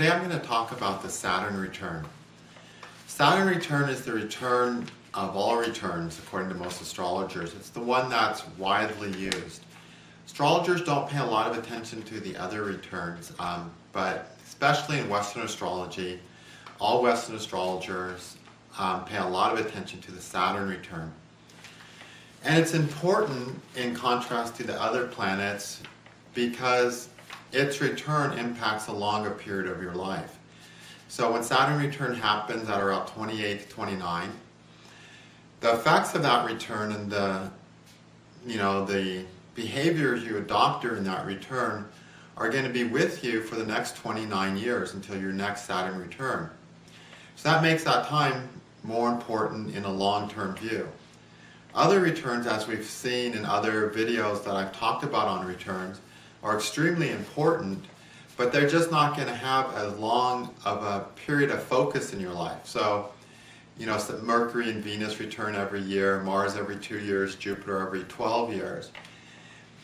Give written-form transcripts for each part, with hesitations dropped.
Today I'm going to talk about the Saturn return. Saturn return is the return of all returns according to most astrologers. It's the one that's widely used. Astrologers don't pay a lot of attention to the other returns, but especially in Western astrology, all Western astrologers pay a lot of attention to the Saturn return. And it's important in contrast to the other planets because its return impacts a longer period of your life. So when Saturn return happens at around 28 to 29, the effects of that return and the behaviors you adopt during that return are going to be with you for the next 29 years until your next Saturn return. So that makes that time more important in a long-term view. Other returns, as we've seen in other videos that I've talked about on returns, are extremely important, but they're just not going to have as long of a period of focus in your life. So, Mercury and Venus return every year, Mars every 2 years, Jupiter every 12 years.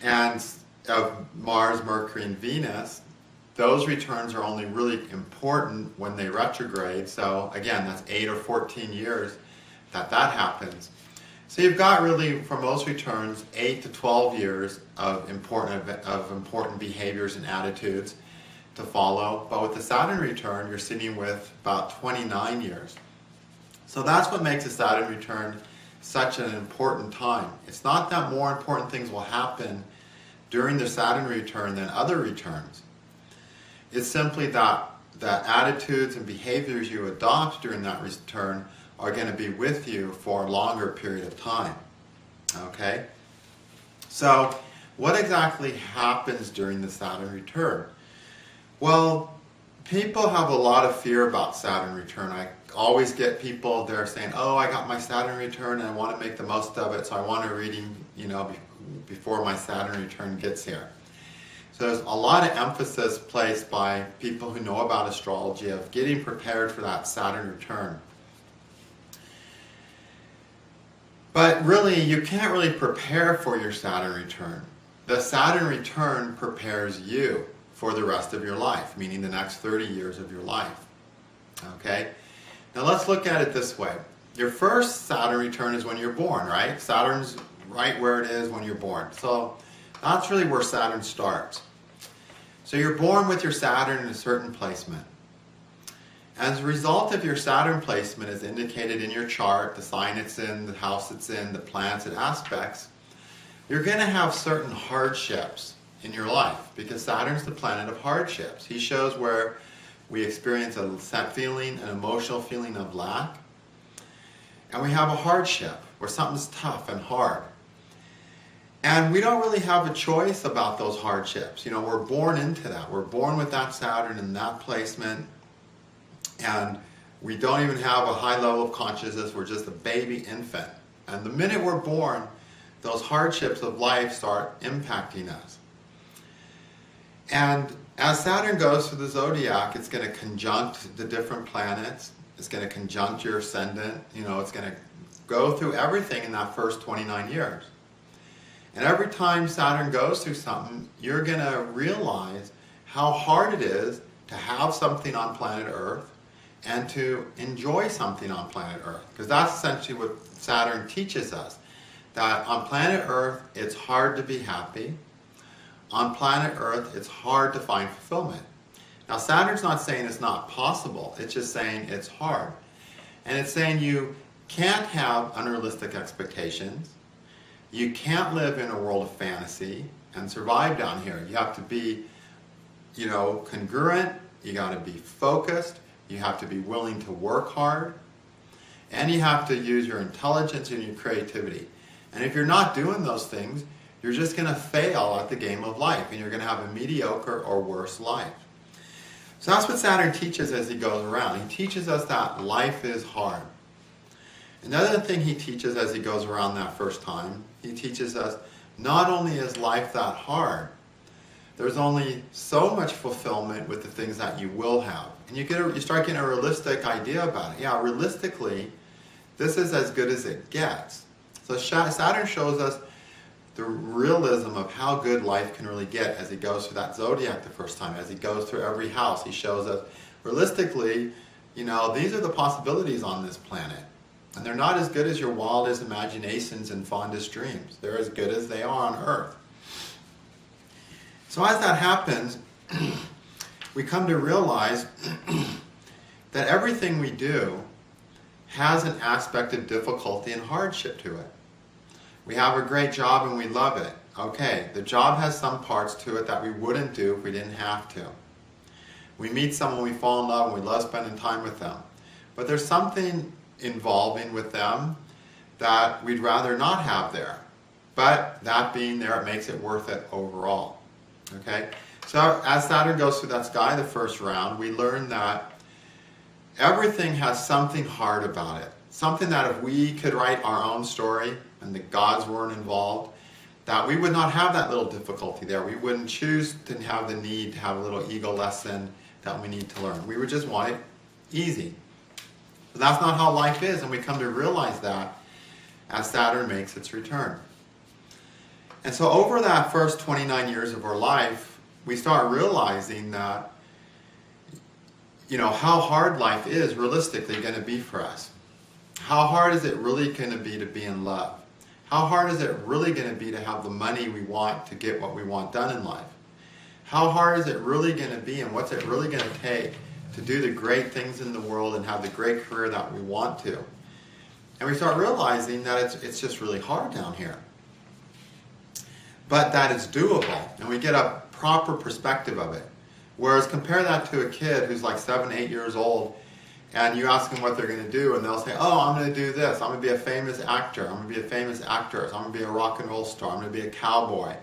And of Mars, Mercury, and Venus, those returns are only really important when they retrograde. So again, that's 8 or 14 years that happens. So you've got really, for most returns, 8 to 12 years of important behaviors and attitudes to follow. But with the Saturn return, you're sitting with about 29 years. So that's what makes the Saturn return such an important time. It's not that more important things will happen during the Saturn return than other returns. It's simply that the attitudes and behaviors you adopt during that return are going to be with you for a longer period of time. Okay? So, what exactly happens during the Saturn return? Well, people have a lot of fear about Saturn return. I always get people there saying, oh, I got my Saturn return and I want to make the most of it, so I want a reading, before my Saturn return gets here. So there's a lot of emphasis placed by people who know about astrology of getting prepared for that Saturn return. But really, you can't really prepare for your Saturn return. The Saturn return prepares you for the rest of your life, meaning the next 30 years of your life. Okay? Now let's look at it this way. Your first Saturn return is when you're born, right? Saturn's right where it is when you're born. So that's really where Saturn starts. So you're born with your Saturn in a certain placement. As a result of your Saturn placement as indicated in your chart, the sign it's in, the house it's in, the planets and aspects, you're going to have certain hardships in your life because Saturn's the planet of hardships. He shows where we experience a feeling, an emotional feeling of lack, and we have a hardship where something's tough and hard. And we don't really have a choice about those hardships. We're born into that. We're born with that Saturn in that placement. And we don't even have a high level of consciousness. We're just a baby infant. And the minute we're born, those hardships of life start impacting us. And as Saturn goes through the zodiac, it's going to conjunct the different planets. It's going to conjunct your ascendant. It's going to go through everything in that first 29 years. And every time Saturn goes through something, you're going to realize how hard it is to have something on planet Earth and to enjoy something on planet Earth. Because that's essentially what Saturn teaches us. That on planet Earth, it's hard to be happy. On planet Earth, it's hard to find fulfillment. Now, Saturn's not saying it's not possible. It's just saying it's hard. And it's saying you can't have unrealistic expectations. You can't live in a world of fantasy and survive down here. You have to be, congruent. You got to be focused. You have to be willing to work hard. And you have to use your intelligence and your creativity. And if you're not doing those things, you're just going to fail at the game of life. And you're going to have a mediocre or worse life. So that's what Saturn teaches as he goes around. He teaches us that life is hard. Another thing he teaches as he goes around that first time, he teaches us not only is life that hard, there's only so much fulfillment with the things that you will have. And you start getting a realistic idea about it. Yeah, realistically, this is as good as it gets. So Saturn shows us the realism of how good life can really get as he goes through that zodiac the first time, as he goes through every house. He shows us realistically, these are the possibilities on this planet. And they're not as good as your wildest imaginations and fondest dreams. They're as good as they are on Earth. So as that happens, we come to realize that everything we do has an aspect of difficulty and hardship to it. We have a great job and we love it. Okay, the job has some parts to it that we wouldn't do if we didn't have to. We meet someone, we fall in love, and we love spending time with them. But there's something involving with them that we'd rather not have there. But that being there, it makes it worth it overall. Okay? So as Saturn goes through that sky the first round, we learn that everything has something hard about it. Something that if we could write our own story and the gods weren't involved, that we would not have that little difficulty there. We wouldn't choose to have the need to have a little ego lesson that we need to learn. We would just want it easy. But that's not how life is, and we come to realize that as Saturn makes its return. And so over that first 29 years of our life, we start realizing that, how hard life is realistically going to be for us. How hard is it really going to be in love? How hard is it really going to be to have the money we want to get what we want done in life? How hard is it really going to be, and what's it really going to take to do the great things in the world and have the great career that we want to? And we start realizing that it's just really hard down here. But that it's doable, and we get a proper perspective of it. Whereas compare that to a kid who's like 7, 8 years old, and you ask them what they're going to do, and they'll say, oh, I'm going to do this. I'm going to be a famous actor. I'm going to be a famous actress. I'm going to be a rock and roll star. I'm going to be a cowboy.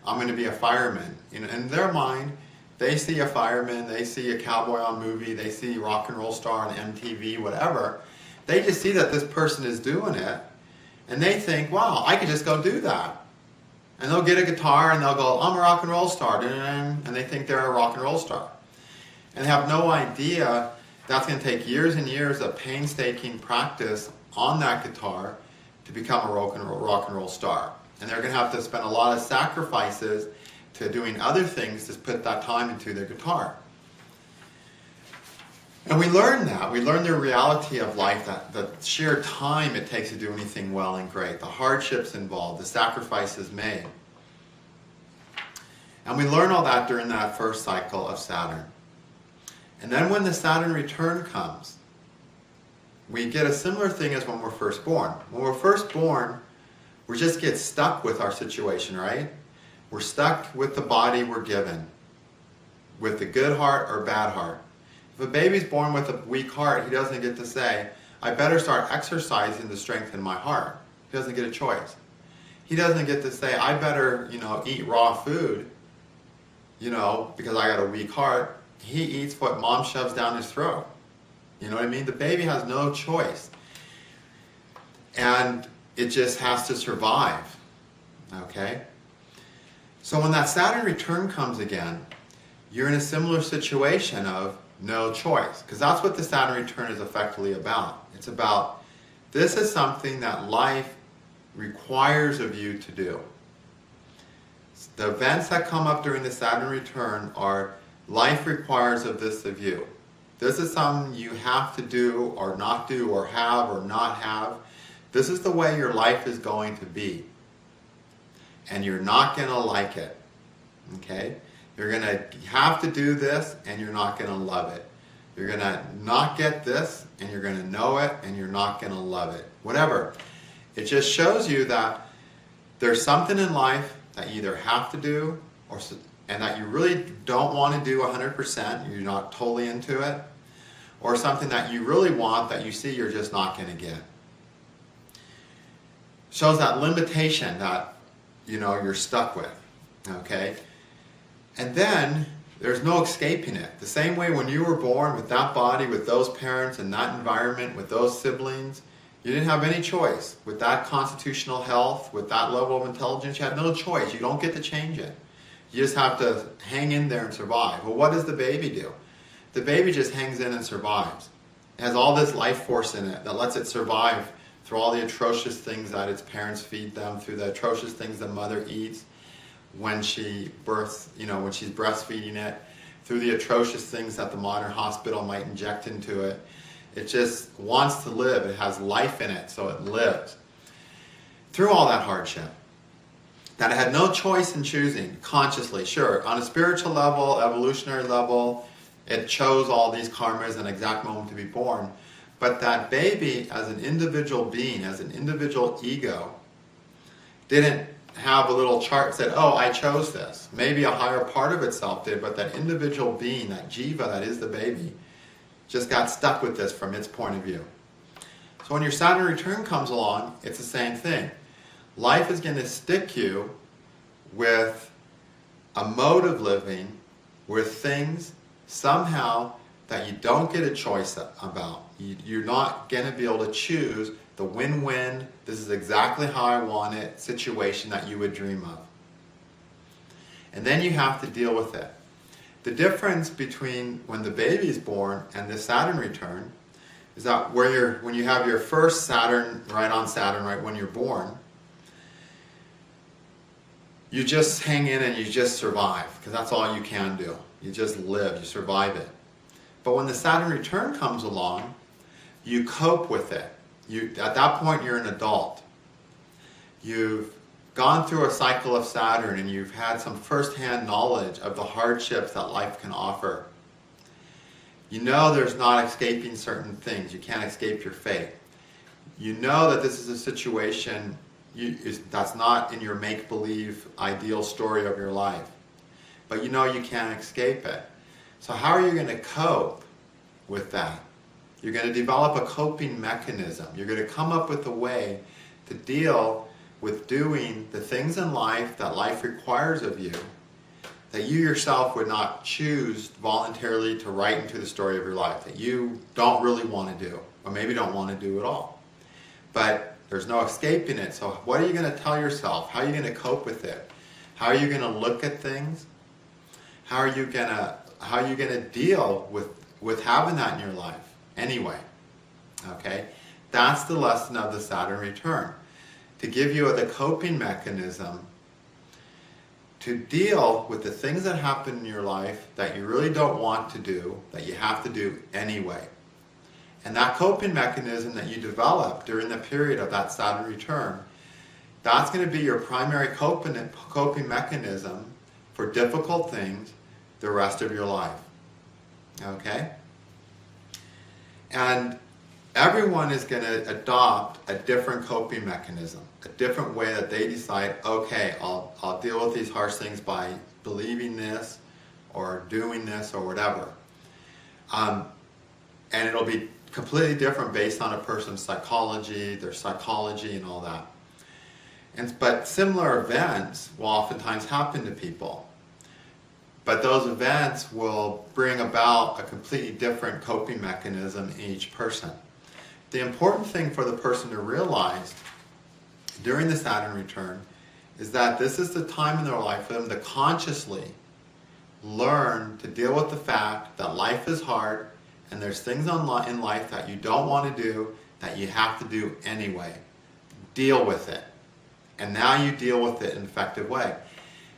I'm going to be a fireman. In their mind, they see a fireman, they see a cowboy on movie, they see rock and roll star on MTV, whatever. They just see that this person is doing it, and they think, wow, I could just go do that. And they'll get a guitar and they'll go, I'm a rock and roll star, and they think they're a rock and roll star. And they have no idea that's going to take years and years of painstaking practice on that guitar to become a rock and roll star. And they're going to have to spend a lot of sacrifices to doing other things to put that time into their guitar. And we learn that. We learn the reality of life, that the sheer time it takes to do anything well and great, the hardships involved, the sacrifices made. And we learn all that during that first cycle of Saturn. And then when the Saturn return comes, we get a similar thing as when we're first born. When we're first born, we just get stuck with our situation, right? We're stuck with the body we're given, with the good heart or bad heart. If a baby's born with a weak heart, he doesn't get to say, I better start exercising to strengthen my heart. He doesn't get a choice. He doesn't get to say, I better, eat raw food, because I got a weak heart. He eats what mom shoves down his throat. You know what I mean? The baby has no choice. And it just has to survive. Okay? So when that Saturn return comes again, you're in a similar situation of no choice. Because that's what the Saturn return is effectively about. It's about, this is something that life requires of you to do. The events that come up during the Saturn return are, life requires of this of you. This is something you have to do or not do or have or not have. This is the way your life is going to be. And you're not going to like it. Okay? You're going to have to do this and you're not going to love it. You're going to not get this and you're going to know it and you're not going to love it. Whatever. It just shows you that there's something in life that you either have to do and that you really don't want to do 100%, you're not totally into it, or something that you really want that you see you're just not going to get. Shows that limitation that you're stuck with. Okay? And then there's no escaping it. The same way when you were born with that body, with those parents, and that environment, with those siblings, you didn't have any choice. With that constitutional health, with that level of intelligence, you had no choice. You don't get to change it. You just have to hang in there and survive. Well, what does the baby do? The baby just hangs in and survives. It has all this life force in it that lets it survive through all the atrocious things that its parents feed them, through the atrocious things the mother eats when she births, when she's breastfeeding it, through the atrocious things that the modern hospital might inject into it. It just wants to live. It has life in it, so it lives. Through all that hardship, that it had no choice in choosing consciously. Sure, on a spiritual level, evolutionary level, it chose all these karmas and exact moment to be born. But that baby, as an individual being, as an individual ego, didn't have a little chart that said, oh, I chose this. Maybe a higher part of itself did, but that individual being, that jiva that is the baby, just got stuck with this from its point of view. So when your Saturn return comes along, it's the same thing. Life is going to stick you with a mode of living, with things somehow that you don't get a choice about. You're not going to be able to choose the win-win, this is exactly how I want it situation that you would dream of. And then you have to deal with it. The difference between when the baby is born and the Saturn return is that when you have your first Saturn, right when you're born, you just hang in and you just survive, because that's all you can do. You just live, you survive it. But when the Saturn return comes along, you cope with it. At that point, you're an adult. You've gone through a cycle of Saturn and you've had some first-hand knowledge of the hardships that life can offer. You know there's not escaping certain things. You can't escape your fate. You know that this is a situation that's not in your make-believe ideal story of your life. But you know you can't escape it. So how are you going to cope with that? You're going to develop a coping mechanism. You're going to come up with a way to deal with doing the things in life that life requires of you that you yourself would not choose voluntarily to write into the story of your life, that you don't really want to do, or maybe don't want to do at all. But there's no escaping it. So what are you going to tell yourself? How are you going to cope with it? How are you going to look at things? How are you going to deal with having that in your life? Anyway, okay, that's the lesson of the Saturn return. To give you the coping mechanism to deal with the things that happen in your life that you really don't want to do, that you have to do anyway. And that coping mechanism that you develop during the period of that Saturn return, that's going to be your primary coping mechanism for difficult things the rest of your life. Okay? And everyone is going to adopt a different coping mechanism, a different way that they decide, okay, I'll deal with these harsh things by believing this or doing this or whatever. And it'll be completely different based on a person's psychology, their psychology and all that. But similar events will oftentimes happen to people. But those events will bring about a completely different coping mechanism in each person. The important thing for the person to realize during the Saturn return is that this is the time in their life for them to consciously learn to deal with the fact that life is hard and there's things in life that you don't want to do that you have to do anyway. Deal with it. And now you deal with it in an effective way.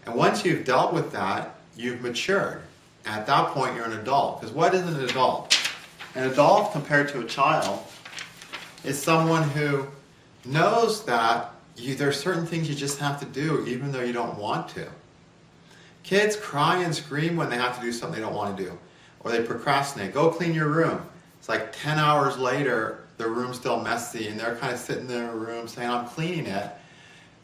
And once you've dealt with that, you've matured. At that point, you're an adult. Because what is an adult? An adult, compared to a child, is someone who knows that there's certain things you just have to do even though you don't want to. Kids cry and scream when they have to do something they don't want to do. Or they procrastinate. Go clean your room. It's like 10 hours later, their room's still messy, and they're kind of sitting in their room saying, I'm cleaning it.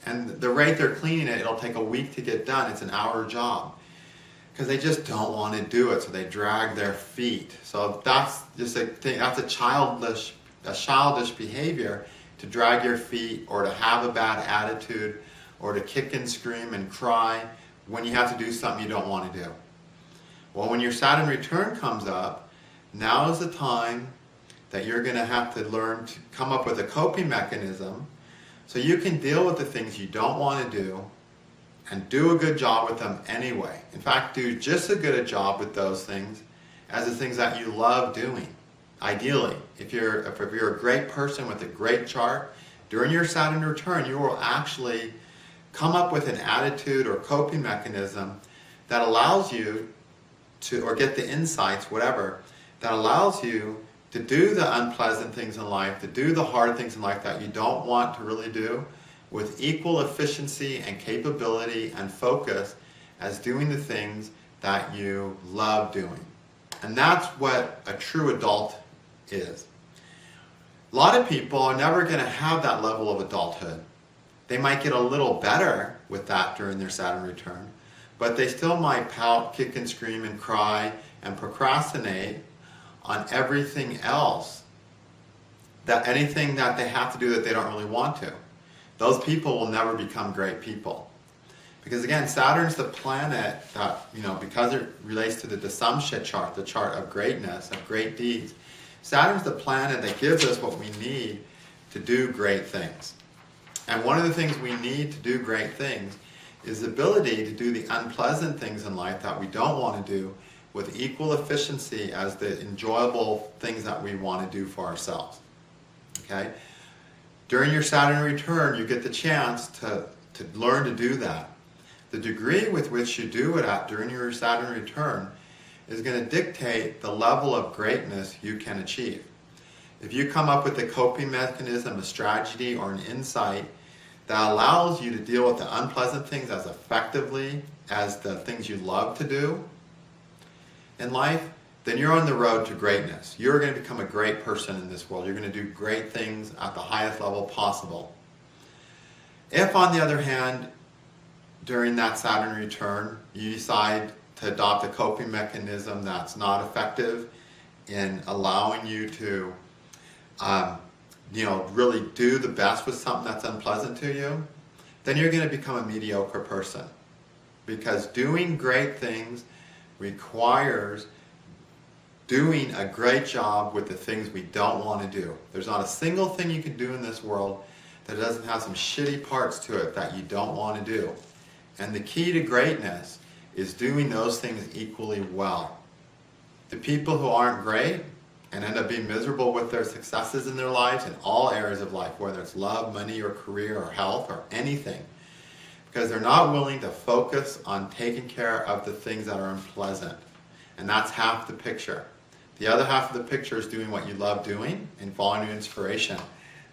And the rate they're cleaning it, it'll take a week to get done. It's an hour job. Because they just don't want to do it, so they drag their feet. So that's just a thing. That's a childish behavior, to drag your feet or to have a bad attitude or to kick and scream and cry when you have to do something you don't want to do. Well, when your Saturn return comes up, now is the time that you're going to have to learn to come up with a coping mechanism so you can deal with the things you don't want to do and do a good job with them anyway. In fact, do just as good a job with those things as the things that you love doing. ideally, if you're a great person with a great chart, during your Saturn return, you will actually come up with an attitude or coping mechanism that allows you to, or get the insights, whatever, that allows you to do the unpleasant things in life, to do the hard things in life that you don't want to really do, with equal efficiency and capability and focus as doing the things that you love doing. And that's what a true adult is. A lot of people are never going to have that level of adulthood. They might get a little better with that during their Saturn return, but they still might pout, kick and scream and cry and procrastinate on everything else, that anything that they have to do that they don't really want to. Those people will never become great people. Because again, Saturn's the planet that, because it relates to the Dasamsha chart, the chart of greatness, of great deeds, Saturn's the planet that gives us what we need to do great things. And one of the things we need to do great things is the ability to do the unpleasant things in life that we don't want to do with equal efficiency as the enjoyable things that we want to do for ourselves. Okay? During your Saturn return, you get the chance to learn to do that. The degree with which you do it during your Saturn return is going to dictate the level of greatness you can achieve. If you come up with a coping mechanism, a strategy, or an insight that allows you to deal with the unpleasant things as effectively as the things you love to do in life, then you're on the road to greatness. You're going to become a great person in this world. You're going to do great things at the highest level possible. If, on the other hand, during that Saturn return, you decide to adopt a coping mechanism that's not effective in allowing you to really do the best with something that's unpleasant to you, then you're going to become a mediocre person. Because doing great things requires doing a great job with the things we don't want to do. There's not a single thing you can do in this world that doesn't have some shitty parts to it that you don't want to do. And the key to greatness is doing those things equally well. The people who aren't great and end up being miserable with their successes in their lives in all areas of life, whether it's love, money, or career, or health, or anything, because they're not willing to focus on taking care of the things that are unpleasant. And that's half the picture. The other half of the picture is doing what you love doing and following your inspiration.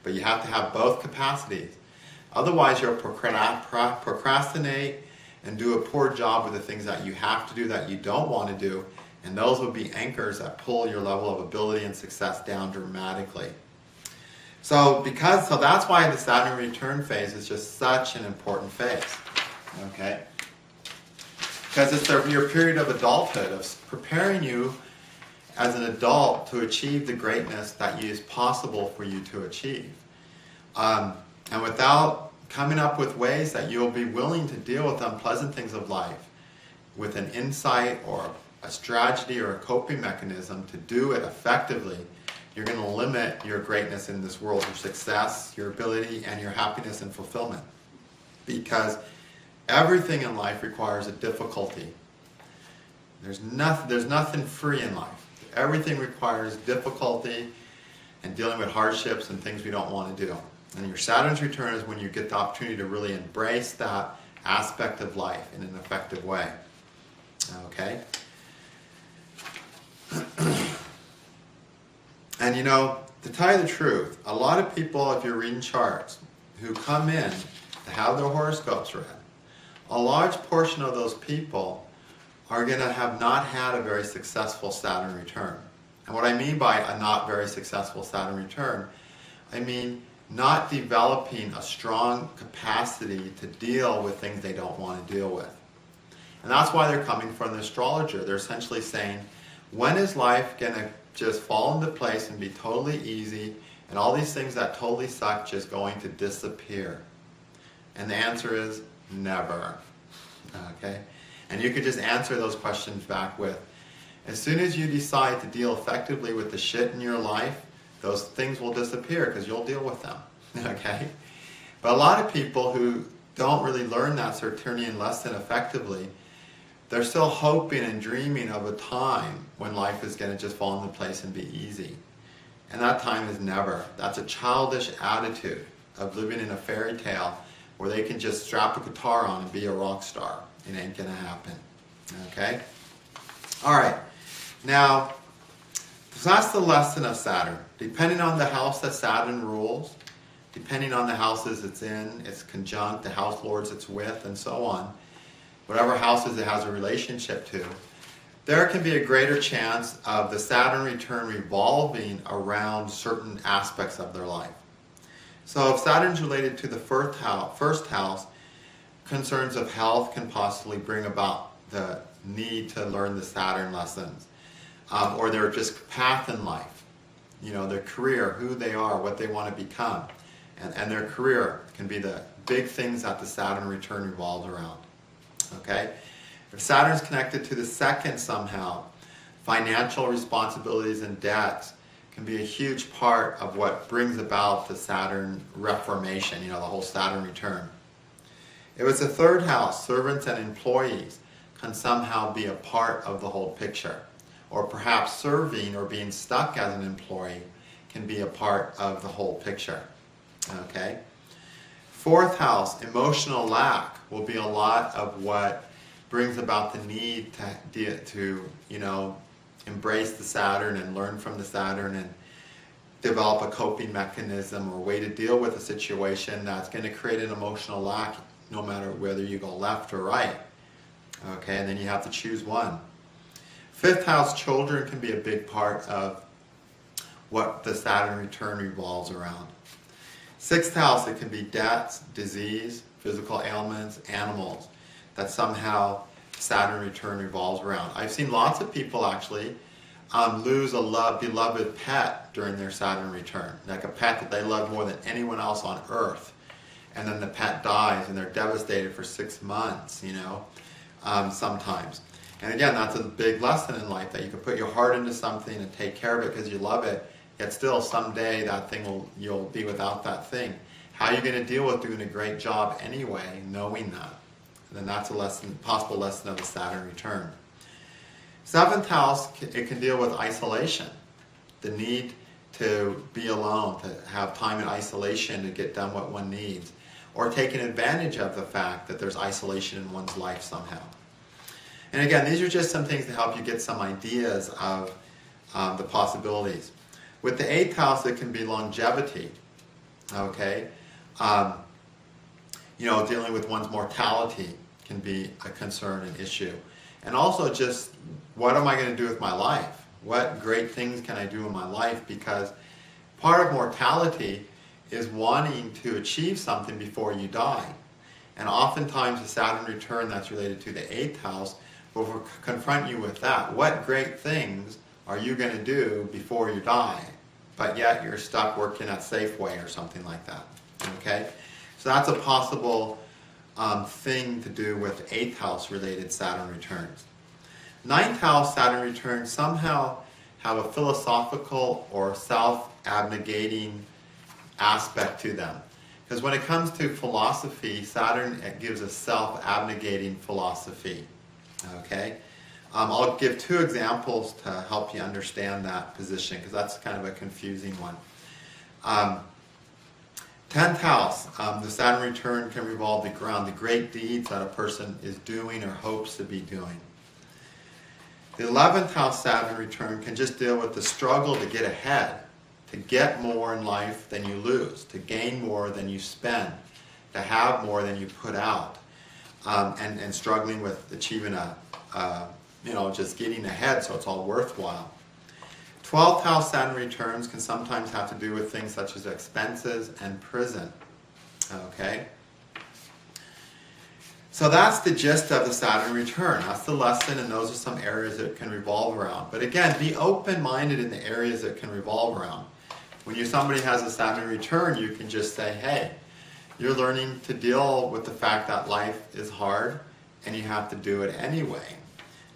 But you have to have both capacities. Otherwise, you'll procrastinate and do a poor job with the things that you have to do that you don't want to do. And those will be anchors that pull your level of ability and success down dramatically. So that's why the Saturn return phase is just such an important phase. Okay? Because it's your period of adulthood, of preparing you as an adult to achieve the greatness that is possible for you to achieve. And without coming up with ways that you'll be willing to deal with unpleasant things of life with an insight or a strategy or a coping mechanism to do it effectively, you're going to limit your greatness in this world, your success, your ability, and your happiness and fulfillment. Because everything in life requires a difficulty. There's nothing free in life. Everything requires difficulty and dealing with hardships and things we don't want to do. And your Saturn's return is when you get the opportunity to really embrace that aspect of life in an effective way. Okay? And to tell you the truth, a lot of people, if you're reading charts, who come in to have their horoscopes read, a large portion of those people are going to have not had a very successful Saturn return. And what I mean by a not very successful Saturn return, I mean not developing a strong capacity to deal with things they don't want to deal with. And that's why they're coming from the astrologer. They're essentially saying, when is life going to just fall into place and be totally easy, and all these things that totally suck just going to disappear? And the answer is never. Okay? And you could just answer those questions back with, as soon as you decide to deal effectively with the shit in your life, those things will disappear because you'll deal with them. Okay? But a lot of people who don't really learn that Saturnian lesson effectively, they're still hoping and dreaming of a time when life is going to just fall into place and be easy. And that time is never. That's a childish attitude of living in a fairy tale where they can just strap a guitar on and be a rock star. It ain't gonna happen. Okay? All right. Now, so that's the lesson of Saturn. Depending on the house that Saturn rules, depending on the houses it's in, it's conjunct, the house lords it's with, and so on, whatever houses it has a relationship to, there can be a greater chance of the Saturn return revolving around certain aspects of their life. So if Saturn's related to the first house, concerns of health can possibly bring about the need to learn the Saturn lessons. Or their just path in life, their career, who they are, what they want to become. And their career can be the big things that the Saturn return revolves around. Okay? If Saturn's connected to the second somehow, financial responsibilities and debts can be a huge part of what brings about the Saturn reformation, the whole Saturn return. If it's the third house, servants and employees can somehow be a part of the whole picture. Or perhaps serving or being stuck as an employee can be a part of the whole picture. Okay? Fourth house, emotional lack, will be a lot of what brings about the need to embrace the Saturn and learn from the Saturn and develop a coping mechanism or way to deal with a situation that's going to create an emotional lack no matter whether you go left or right. Okay, and then you have to choose one. Fifth house, children can be a big part of what the Saturn return revolves around. Sixth house, it can be debts, disease, physical ailments, animals that somehow Saturn return revolves around. I've seen lots of people actually lose a beloved pet during their Saturn return, like a pet that they love more than anyone else on Earth. And then the pet dies and they're devastated for 6 months, sometimes. And again, that's a big lesson in life, that you can put your heart into something and take care of it because you love it, yet still someday that thing you'll be without that thing. How are you going to deal with doing a great job anyway, knowing that? And then that's a possible lesson of the Saturn return. Seventh house, it can deal with isolation, the need to be alone, to have time in isolation to get done what one needs, or taking advantage of the fact that there's isolation in one's life somehow. And again, these are just some things to help you get some ideas of the possibilities. With the eighth house, it can be longevity, okay? Dealing with one's mortality can be a concern and issue. And also just, what am I going to do with my life? What great things can I do in my life? Because part of mortality is wanting to achieve something before you die. And oftentimes the Saturn return that's related to the eighth house will confront you with that. What great things are you going to do before you die? But yet you're stuck working at Safeway or something like that. Okay? So that's a possible thing to do with eighth house related Saturn returns. Ninth house Saturn returns somehow have a philosophical or self-abnegating aspect to them. Because when it comes to philosophy, Saturn gives a self-abnegating philosophy. Okay? I'll give 2 examples to help you understand that position, because that's kind of a confusing one. 10th house, the Saturn return can revolve around the great deeds that a person is doing or hopes to be doing. The 11th house Saturn return can just deal with the struggle to get ahead, to get more in life than you lose, to gain more than you spend, to have more than you put out, and struggling with achieving just getting ahead so it's all worthwhile. 12th house Saturn returns can sometimes have to do with things such as expenses and prison. Okay? So that's the gist of the Saturn return. That's the lesson, and those are some areas that it can revolve around. But again, be open-minded in the areas that can revolve around. When somebody has a Saturn return, you can just say, hey, you're learning to deal with the fact that life is hard and you have to do it anyway.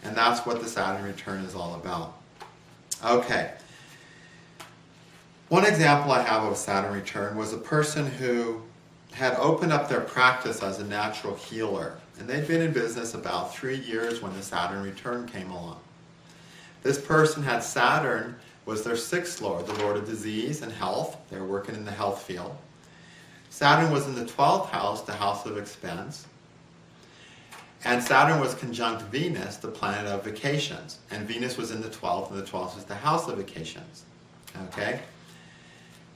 And that's what the Saturn return is all about. Okay. One example I have of a Saturn return was a person who had opened up their practice as a natural healer. And they'd been in business about 3 years when the Saturn return came along. This person had Saturn was their sixth lord, the lord of disease and health. They were working in the health field. Saturn was in the 12th house, the house of expense. And Saturn was conjunct Venus, the planet of vacations. And Venus was in the 12th, and the 12th is the house of vacations. Okay?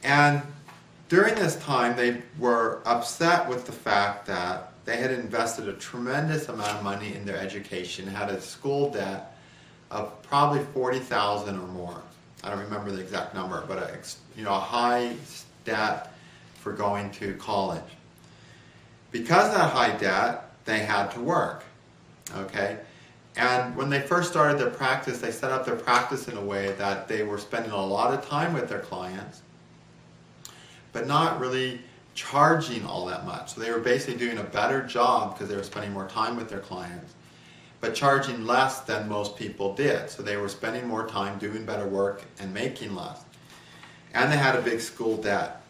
And during this time, they were upset with the fact that they had invested a tremendous amount of money in their education, had a school debt of probably $40,000 or more. I don't remember the exact number, but a high debt for going to college. Because of that high debt, they had to work. Okay? And when they first started their practice, they set up their practice in a way that they were spending a lot of time with their clients, but not really charging all that much. So they were basically doing a better job because they were spending more time with their clients, but charging less than most people did. So they were spending more time doing better work and making less. And they had a big school debt.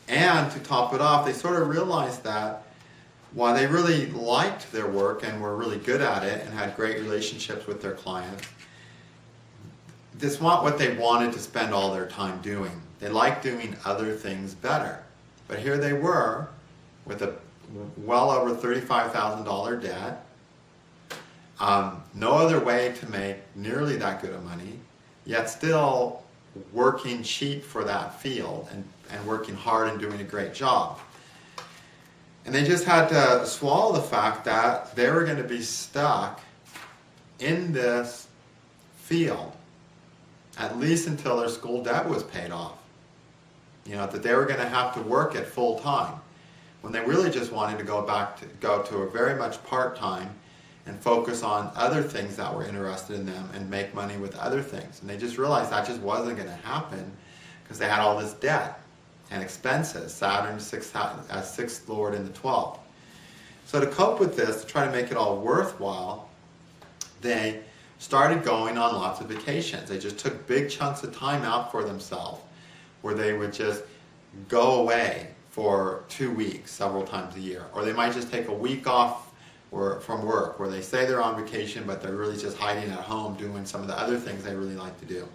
And to top it off, they sort of realized that while they really liked their work and were really good at it and had great relationships with their clients, this wasn't what they wanted to spend all their time doing. They liked doing other things better. But here they were with a well over $35,000 debt, no other way to make nearly that good of money, yet still working cheap for that field and working hard and doing a great job. And they just had to swallow the fact that they were going to be stuck in this field, at least until their school debt was paid off. That they were going to have to work at full time, when they really just wanted to go to a very much part-time and focus on other things that were interested in them and make money with other things. And they just realized that just wasn't going to happen because they had all this debt and expenses. Saturn, sixth lord in the 12th. So to cope with this, to try to make it all worthwhile, they started going on lots of vacations. They just took big chunks of time out for themselves, where they would just go away for 2 weeks several times a year. Or they might just take a week off from work, where they say they're on vacation, but they're really just hiding at home doing some of the other things they really like to do.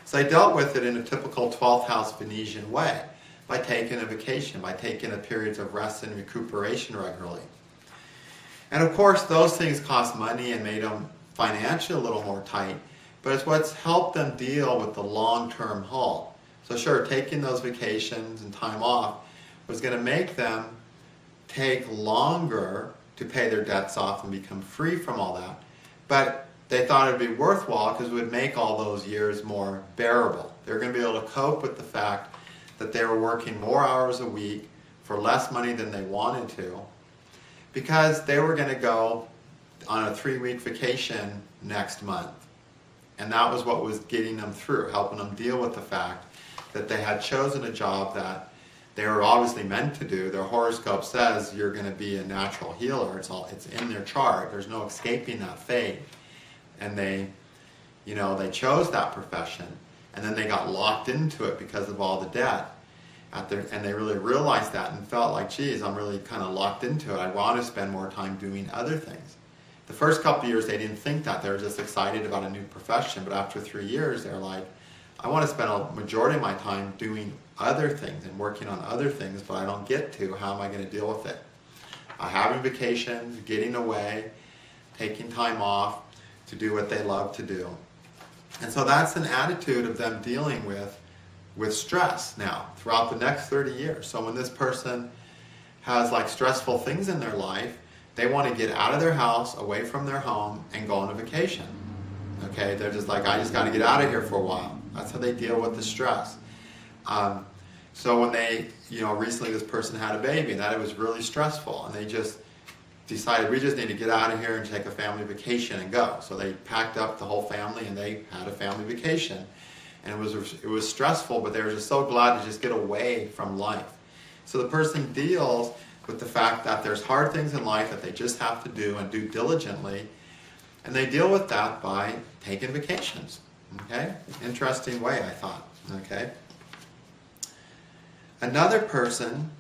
So they dealt with it in a typical 12th house Venetian way, by taking a vacation, by taking a periods of rest and recuperation regularly. And of course, those things cost money and made them financially a little more tight, but it's what's helped them deal with the long-term haul. So sure, taking those vacations and time off was going to make them take longer to pay their debts off and become free from all that. But they thought it would be worthwhile because it would make all those years more bearable. They were going to be able to cope with the fact that they were working more hours a week for less money than they wanted to, because they were going to go on a 3-week vacation next month. And that was what was getting them through, helping them deal with the fact that they had chosen a job that they were obviously meant to do. Their horoscope says you're going to be a natural healer. It's in their chart. There's no escaping that fate. And they chose that profession, and then they got locked into it because of all the debt. And they really realized that and felt like, geez, I'm really kind of locked into it. I want to spend more time doing other things. The first couple of years, they didn't think that. They were just excited about a new profession. But after 3 years, they're like, I want to spend a majority of my time doing other things and working on other things, but I don't get to. How am I going to deal with it? Having vacations, getting away, taking time off to do what they love to do. And so that's an attitude of them dealing with stress now throughout the next 30 years. So when this person has like stressful things in their life, they want to get out of their house, away from their home, and go on a vacation. Okay, they're just like, I just got to get out of here for a while. That's how they deal with the stress. So when they, recently this person had a baby, and that it was really stressful, and they just decided, we just need to get out of here and take a family vacation and go. So they packed up the whole family and they had a family vacation. And it was stressful, but they were just so glad to just get away from life. So the person deals with the fact that there's hard things in life that they just have to do and do diligently, and they deal with that by taking vacations. Okay? Interesting way, I thought. Okay? Another person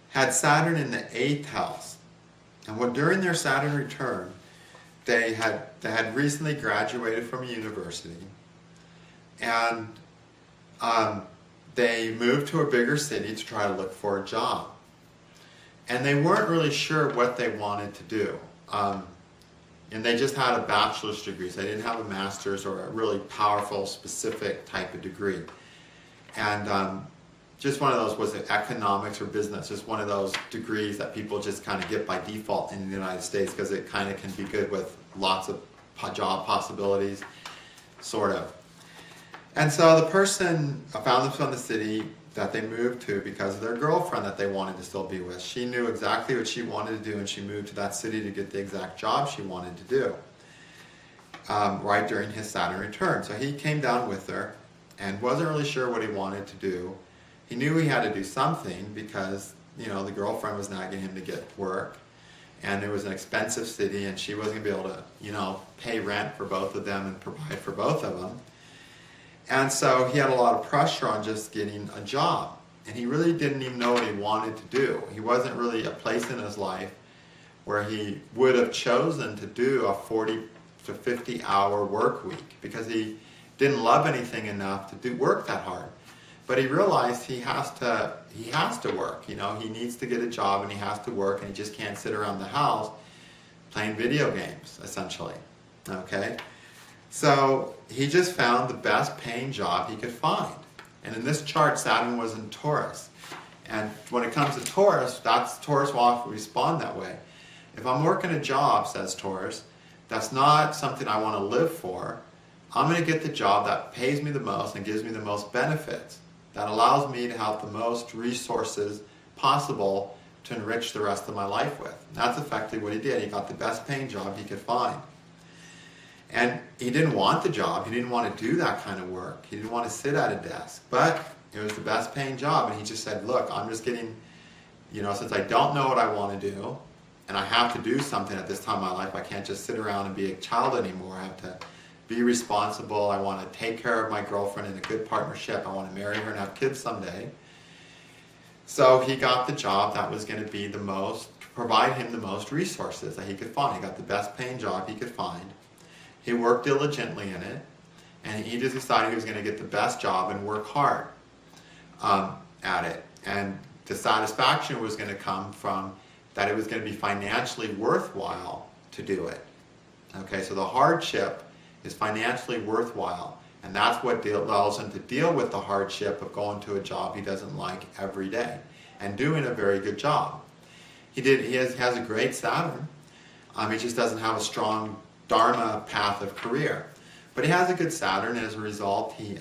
had Saturn in the 8th house. And during their Saturn return, they had recently graduated from a university, and they moved to a bigger city to try to look for a job. And they weren't really sure what they wanted to do. And they just had a bachelor's degree, so they didn't have a master's or a really powerful, specific type of degree. And just one of those, was it economics or business, just one of those degrees that people just kind of get by default in the United States because it kind of can be good with lots of job possibilities, sort of. And so the person found themselves in the city that they moved to because of their girlfriend that they wanted to still be with. She knew exactly what she wanted to do, and she moved to that city to get the exact job she wanted to do, right during his Saturn return. So he came down with her and wasn't really sure what he wanted to do. He knew he had to do something because, you know, the girlfriend was nagging him to get work, and it was an expensive city, and she wasn't going to be able to, you know, pay rent for both of them and provide for both of them. And so he had a lot of pressure on just getting a job. And he really didn't even know what he wanted to do. He wasn't really a place in his life where he would have chosen to do a 40 to 50 hour work week because he didn't love anything enough to work that hard. But he realized he has to work. You know, he needs to get a job and he has to work, and he just can't sit around the house playing video games, essentially. Okay? So he just found the best paying job he could find. And in this chart, Saturn was in Taurus. And when it comes to Taurus, Taurus will often respond that way. If I'm working a job, says Taurus, that's not something I want to live for, I'm going to get the job that pays me the most and gives me the most benefits, that allows me to have the most resources possible to enrich the rest of my life with. And that's effectively what he did. He got the best paying job he could find. And he didn't want the job. He didn't want to do that kind of work. He didn't want to sit at a desk. But it was the best paying job. And he just said, look, I'm just getting, you know, since I don't know what I want to do, and I have to do something at this time in my life, I can't just sit around and be a child anymore. I have to be responsible. I want to take care of my girlfriend in a good partnership. I want to marry her and have kids someday. So he got the job that was going to be the most, provide him the most resources that he could find. He got the best paying job he could find. He worked diligently in it, and he just decided he was going to get the best job and work hard at it. And the satisfaction was going to come from that it was going to be financially worthwhile to do it. Okay, so the hardship is financially worthwhile, and that's what allows him to deal with the hardship of going to a job he doesn't like every day and doing a very good job. He has a great Saturn. He just doesn't have a strong Dharma path of career. But he has a good Saturn, and as a result, he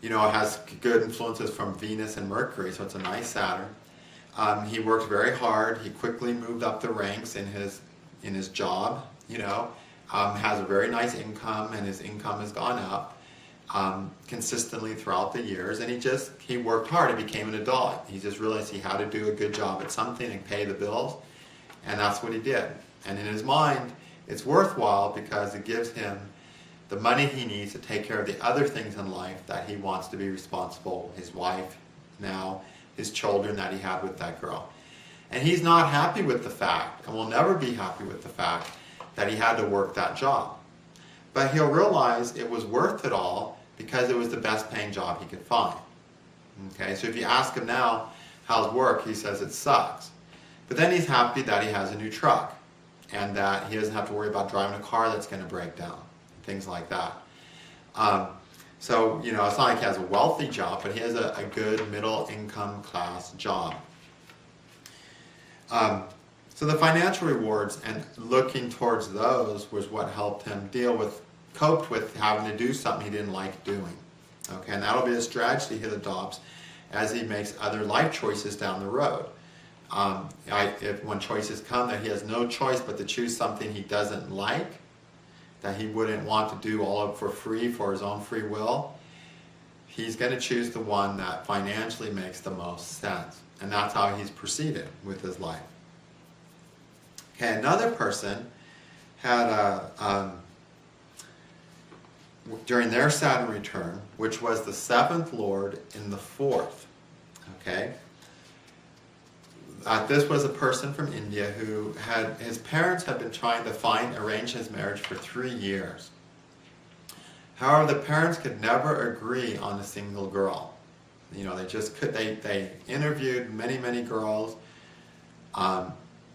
has good influences from Venus and Mercury, so it's a nice Saturn. He worked very hard. He quickly moved up the ranks in his job, has a very nice income, and his income has gone up consistently throughout the years, and he worked hard. He became an adult. He just realized he had to do a good job at something and pay the bills, and that's what he did. And in his mind, it's worthwhile because it gives him the money he needs to take care of the other things in life that he wants to be responsible, his wife now, his children that he had with that girl. And he's not happy with the fact, and will never be happy with the fact, that he had to work that job. But he'll realize it was worth it all because it was the best paying job he could find. Okay, so if you ask him now, how's work, he says it sucks. But then he's happy that he has a new truck, and that he doesn't have to worry about driving a car that's going to break down, things like that. So, it's not like he has a wealthy job, but he has a good middle income class job. So the financial rewards and looking towards those was what helped him coped with having to do something he didn't like doing. Okay, and that'll be a strategy he adopts as he makes other life choices down the road. When choices come that he has no choice but to choose something he doesn't like, that he wouldn't want to do all of for free for his own free will, he's going to choose the one that financially makes the most sense. And that's how he's proceeded with his life. Okay, another person had during their Saturn return, which was the 7th Lord in the 4th. Okay? this was a person from India who his parents had been trying to arrange his marriage for 3 years. However, the parents could never agree on a single girl. You know, they interviewed many girls.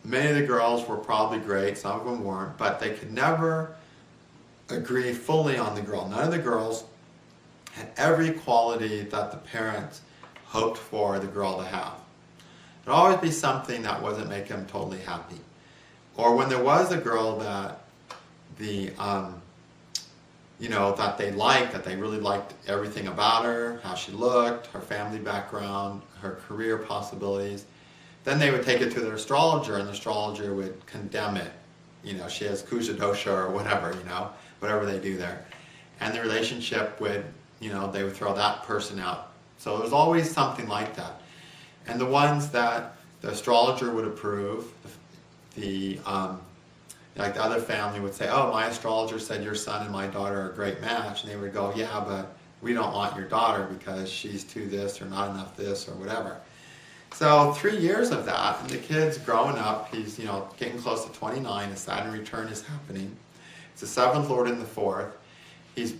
Many of the girls were probably great, some of them weren't, but they could never agree fully on the girl. None of the girls had every quality that the parents hoped for the girl to have. There'd always be something that wasn't making them totally happy. Or when there was a girl that that they liked, that they really liked everything about her, how she looked, her family background, her career possibilities, then they would take it to their astrologer, and the astrologer would condemn it. You know, she has Kuja dosha or whatever, whatever they do there. And the relationship would, they would throw that person out. So there was always something like that. And the ones that the astrologer would approve, like the other family would say, oh, my astrologer said your son and my daughter are a great match. And they would go, yeah, but we don't want your daughter because she's too this or not enough this or whatever. So 3 years of that, and the kid's growing up. He's, getting close to 29. The Saturn return is happening. It's the 7th Lord in the 4th. He's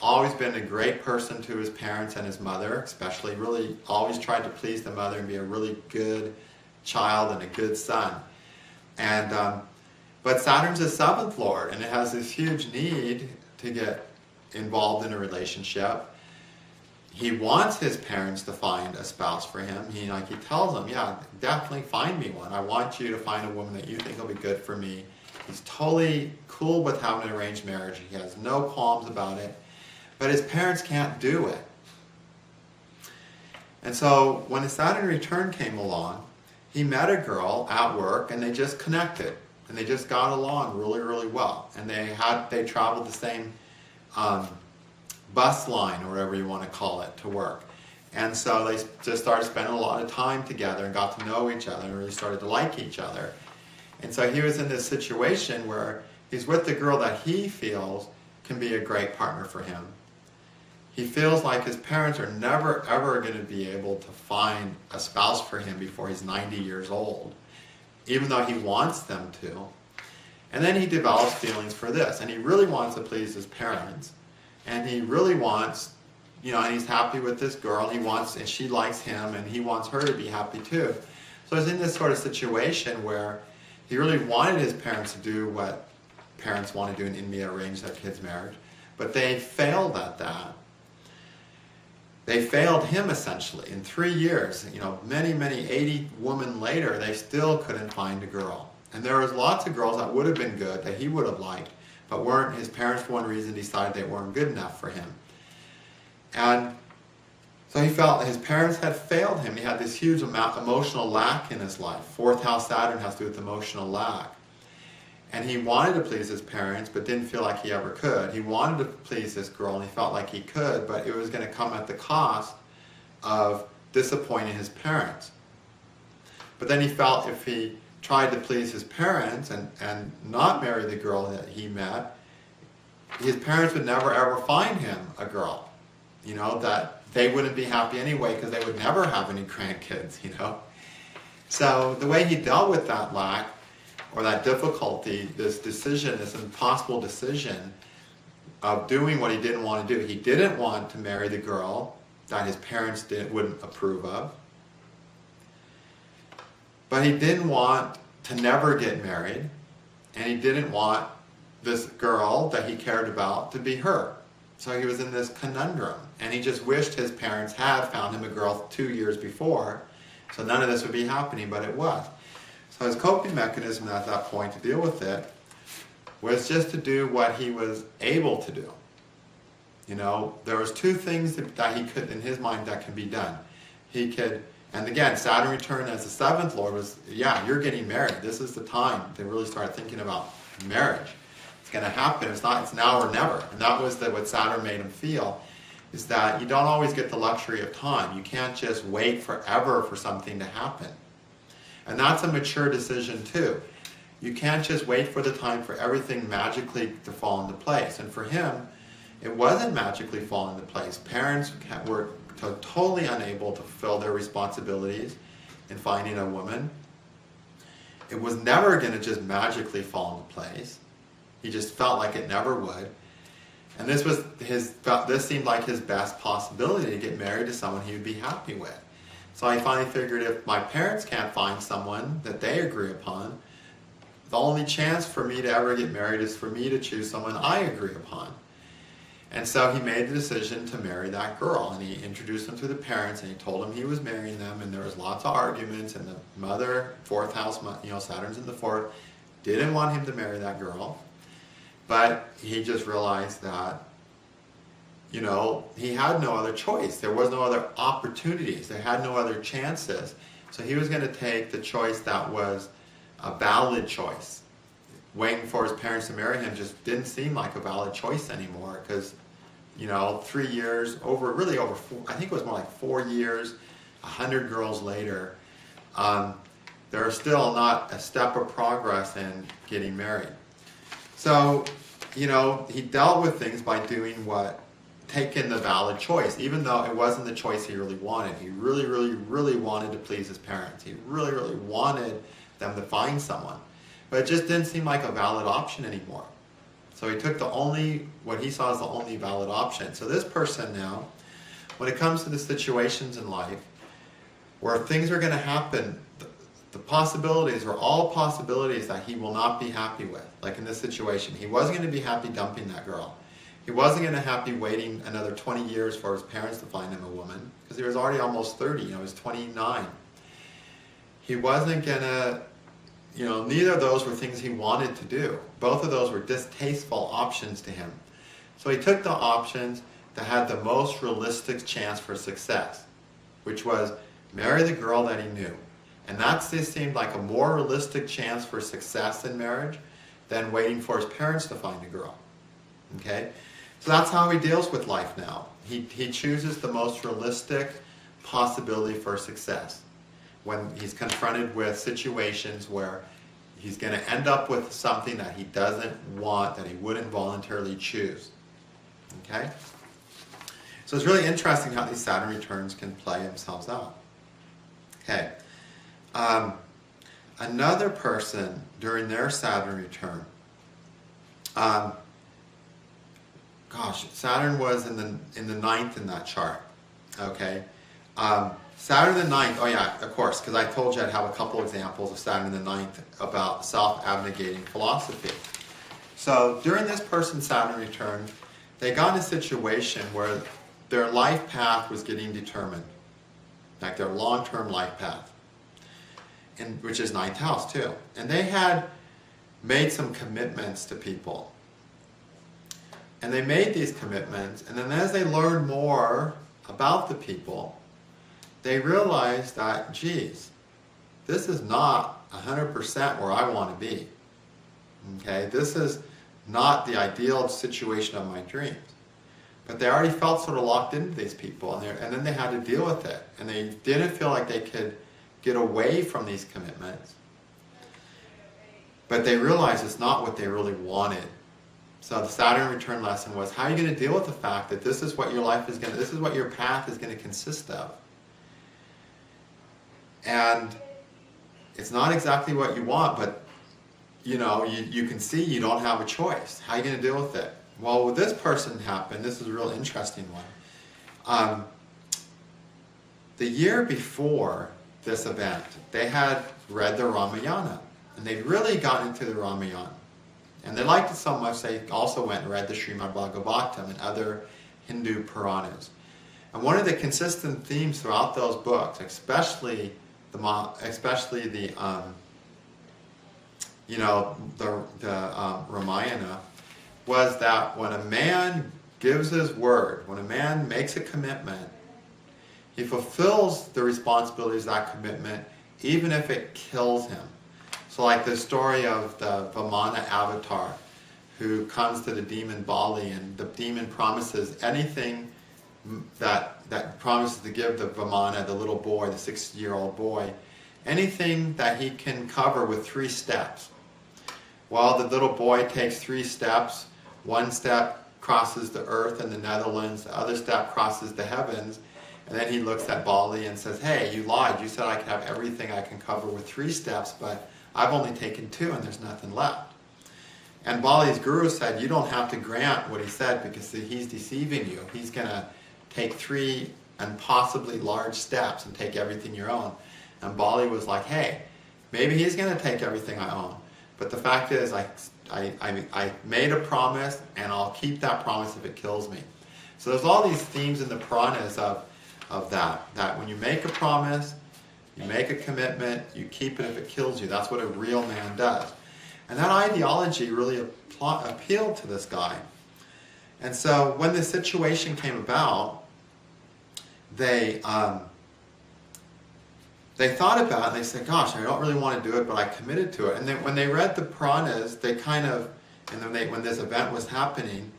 always been a great person to his parents and his mother, especially really always tried to please the mother and be a really good child and a good son. And but Saturn's the 7th Lord, and it has this huge need to get involved in a relationship. He wants his parents to find a spouse for him. He tells them, yeah, definitely find me one. I want you to find a woman that you think will be good for me. He's totally cool with having an arranged marriage. He has no qualms about it. But his parents can't do it. And so when the Saturn return came along, he met a girl at work, and they just connected. And they just got along really, really well. And they traveled the same bus line, or whatever you want to call it, to work. And so they just started spending a lot of time together and got to know each other and really started to like each other. And so he was in this situation where he's with the girl that he feels can be a great partner for him. He feels like his parents are never ever going to be able to find a spouse for him before he's 90 years old, even though he wants them to. And then he develops feelings for this, and he really wants to please his parents, and he really wants, and he's happy with this girl, and she likes him, and he wants her to be happy too. So he's in this sort of situation where he really wanted his parents to do what parents want to do in India, arrange their kids' marriage, but they failed at that. They failed him essentially. In 3 years, many 80 women later, they still couldn't find a girl. And there was lots of girls that would have been good, that he would have liked, but his parents for one reason decided they weren't good enough for him. And so he felt that his parents had failed him. He had this huge emotional lack in his life. 4th house Saturn has to do with emotional lack. And he wanted to please his parents, but didn't feel like he ever could. He wanted to please this girl, and he felt like he could, but it was going to come at the cost of disappointing his parents. But then he felt if he tried to please his parents and not marry the girl that he met, his parents would never ever find him a girl. That they wouldn't be happy anyway because they would never have any grandkids, So the way he dealt with that lack, or that difficulty, this impossible decision of doing what he didn't want to do. He didn't want to marry the girl that his parents wouldn't approve of. But he didn't want to never get married, and he didn't want this girl that he cared about to be her. So he was in this conundrum, and he just wished his parents had found him a girl 2 years before, so none of this would be happening, but it was. So his coping mechanism at that point to deal with it was just to do what he was able to do. There was 2 things that he could, in his mind, that can be done. He could, and again, Saturn return as the 7th Lord was, yeah, you're getting married. This is the time to really start thinking about marriage. It's going to happen. It's now or never. And that was what Saturn made him feel, is that you don't always get the luxury of time. You can't just wait forever for something to happen. And that's a mature decision too. You can't just wait for the time for everything magically to fall into place. And for him, it wasn't magically falling into place. Parents were totally unable to fulfill their responsibilities in finding a woman. it was never going to just magically fall into place. He just felt like it never would. And this seemed like his best possibility to get married to someone he would be happy with. So I finally figured if my parents can't find someone that they agree upon, the only chance for me to ever get married is for me to choose someone I agree upon. And so he made the decision to marry that girl, and he introduced them to the parents, and he told them he was marrying them, and there was lots of arguments, and the mother, fourth house, Saturn's in the fourth, didn't want him to marry that girl. But he just realized that, he had no other choice. There was no other opportunities. There had no other chances. So he was going to take the choice that was a valid choice. Waiting for his parents to marry him just didn't seem like a valid choice anymore because, 3 years, over 4, I think it was more like 4 years, 100 girls later, there are still not a step of progress in getting married. So, he dealt with things by taking the valid choice, even though it wasn't the choice he really wanted. He really, really, really wanted to please his parents. He really, really wanted them to find someone. But it just didn't seem like a valid option anymore. So he took what he saw as the only valid option. So this person now, when it comes to the situations in life where things are going to happen, the possibilities are all possibilities that he will not be happy with. Like in this situation, he wasn't going to be happy dumping that girl. He wasn't going to be happy waiting another 20 years for his parents to find him a woman, because he was already almost 30, he was 29. He wasn't going to, neither of those were things he wanted to do. Both of those were distasteful options to him. So he took the options that had the most realistic chance for success, which was marry the girl that he knew. And that just seemed like a more realistic chance for success in marriage than waiting for his parents to find a girl. Okay? So that's how he deals with life now. He chooses the most realistic possibility for success when he's confronted with situations where he's going to end up with something that he doesn't want, that he wouldn't voluntarily choose. Okay? So it's really interesting how these Saturn returns can play themselves out. Okay. Another person during their Saturn return, Saturn was in the ninth in that chart. Okay. Saturn the ninth, oh yeah, of course, because I told you I'd have a couple examples of Saturn the ninth about self-abnegating philosophy. So during this person's Saturn return, they got in a situation where their life path was getting determined, like their long-term life path, which is ninth house too. And they had made some commitments to people. And they made these commitments, and then as they learned more about the people, they realized that, geez, this is not 100% where I want to be. Okay, this is not the ideal situation of my dreams. But they already felt sort of locked into these people, and then they had to deal with it. And they didn't feel like they could get away from these commitments. But they realized it's not what they really wanted. So the Saturn return lesson was, how are you going to deal with the fact that this is what your life is this is what your path is going to consist of? And it's not exactly what you want, but you can see you don't have a choice. How are you going to deal with it? Well, with this person happened, this is a real interesting one. The year before this event, they had read the Ramayana, and they'd really gotten into the Ramayana. And they liked it so much, they also went and read the Srimad Bhagavatam and other Hindu Puranas. And one of the consistent themes throughout those books, especially the Ramayana, was that when a man gives his word, when a man makes a commitment, he fulfills the responsibilities of that commitment, even if it kills him. So like the story of the Vamana avatar who comes to the demon Bali, and the demon promises anything that promises to give the Vamana, the little boy, the 6-year-old boy, anything that he can cover with 3 steps. Well, the little boy takes 3 steps. One step crosses the earth in the Netherlands, the other step crosses the heavens, and then he looks at Bali and says, hey, you lied. You said I could have everything I can cover with 3 steps, but I've only taken 2 and there's nothing left. And Bali's guru said, you don't have to grant what he said because he's deceiving you. He's going to take 3 and possibly large steps and take everything you own. And Bali was like, hey, maybe he's going to take everything I own. But the fact is, I made a promise and I'll keep that promise if it kills me. So there's all these themes in the Puranas of that when you make a promise, you make a commitment, you keep it if it kills you. That's what a real man does. And that ideology really appealed to this guy. And so when this situation came about, they thought about it and they said, gosh, I don't really want to do it, but I committed to it. And then when they read the Puranas, they kind of, and then when this event was happening,